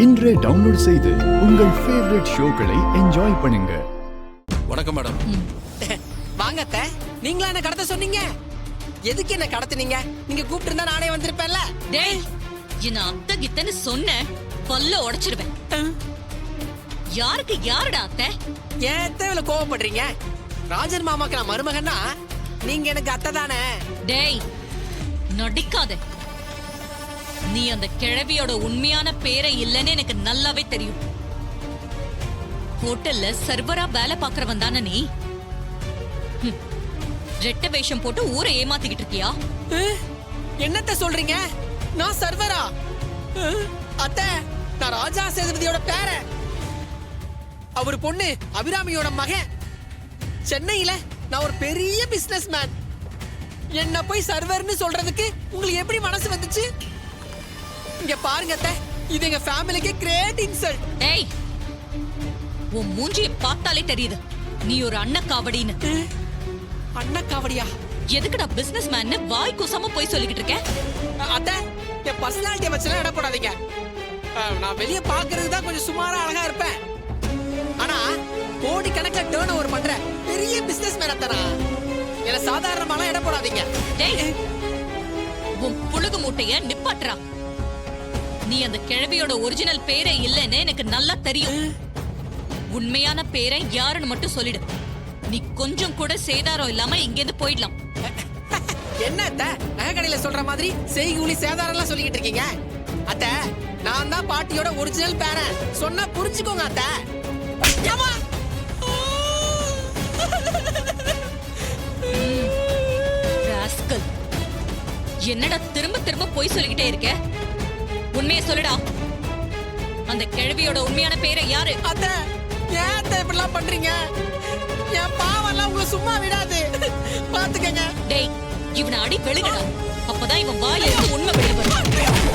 இன்றே டவுன்லோட் செய்து உங்கள் ஃபேவரட் ஷோக்களை என்ஜாய் பண்ணுங்க. வணக்கம் மேடம். வாங்க அத்தை. நீங்களா என்ன கடத்த சொன்னீங்க? எதுக்கு என்ன கடத்துனீங்க? நீங்க கூப்பிட்டு இருந்தா நானே வந்திருப்பேன்ல. டேய், என்ன அத்தை கித்தன்னு சொன்ன பல்ல உடைச்சிடுவேன். யாருக்கு யாருடா அத்தை? ஏன் அத்தை இவ்வளவு கோவப்படுறீங்க? ராஜன் மாமாக்கு நான் மருமகன்னா நீங்க எனக்கு அத்தை தானே. டேய், நடிக்காத. நீ அந்த கிழவியோட உண்மையான பேரை இல்லைன்னு எனக்கு நல்லாவே தெரியும். ஹோட்டல்ல சர்வரா வேலை பாக்குறவன் தானே நீ? ரெட்ட வேஷம் போட்டு ஊரை ஏமாத்திக்கிட்டு இருக்கியா? என்னத்த சொல்றீங்க? நான் சர்வரா? அத்தை, நான் ராஜா சேதுபதியோட பேரன். அவர் பொண்ணு அபிராமியோட மகன். சென்னையில நான் ஒரு பெரிய பிசினஸ் மேன். என்ன போய் சர்வர்னு சொல்றதுக்கு உங்களுக்கு எப்படி மனசு வந்துச்சு? இங்க பாருங்க அத்தை, இது எங்க ஃபேமிலிக்கு கிரேட் இன்சல்ட். டேய், உன் மூஞ்சியை பார்த்தாலே தெரியுது நீ ஒரு அண்ணக்காவடின்னு. அண்ணக்காவடியா? எதுக்குடா பிசினஸ் மேன்னு வாய் கூசாம போய் சொல்லிக்கிட்டு இருக்க? அத்தை, என் பர்சனாலிட்டியை வச்சுலாம் இட போடாதீங்க. நான் வெளியே பாக்குறது தான் கொஞ்சம் சுமாரா அழகா இருப்பேன். ஆனா கோடி கணக்கில் டேர்ன் ஓவர் பண்ற பெரிய பிசினஸ் மேன் அத்தனா. என்ன சாதாரணமாலாம் இட போடாதீங்க. டேய், உன் புழுகு மூட்டைய நிப்பாட்டுறா. நீ அந்த கிழவியோட ஒரிஜினல் பேரே இல்லைன்னு எனக்கு நல்லா தெரியும். உண்மையான பேரை யாருன்னு மட்டும் சொல்லிடு. நீ கொஞ்சம் கூட சேதாரம் இல்லாம இங்கிருந்து போயிடலாம். என்ன அத்தை, நகை கடையில சொல்ற மாதிரி செய்கூலி சேதாரம் எல்லாம் சொல்லிக்கிட்டு இருக்கீங்க? அத்தை, நான் தான் பாட்டியோட ஒரிஜினல் பேரன். சொன்னா புரிஞ்சுக்கோங்க அத்தை. என்னடா திரும்ப திரும்ப போய் சொல்லிக்கிட்டே இருக்க? உண்மையை சொல்லுடா. அந்த கிழவியோட உண்மையான பேரை யாரு? அத்தை, ஏன் அத்தை இப்படிலாம் பண்றீங்க? என் பாவம் எல்லாம் உங்களை சும்மா விடாது. பாத்துக்கங்க. டேய், இவனை அடி வெளுங்கடா. அப்பதான் இவன் வாயில உண்மை வெளியே வரும்.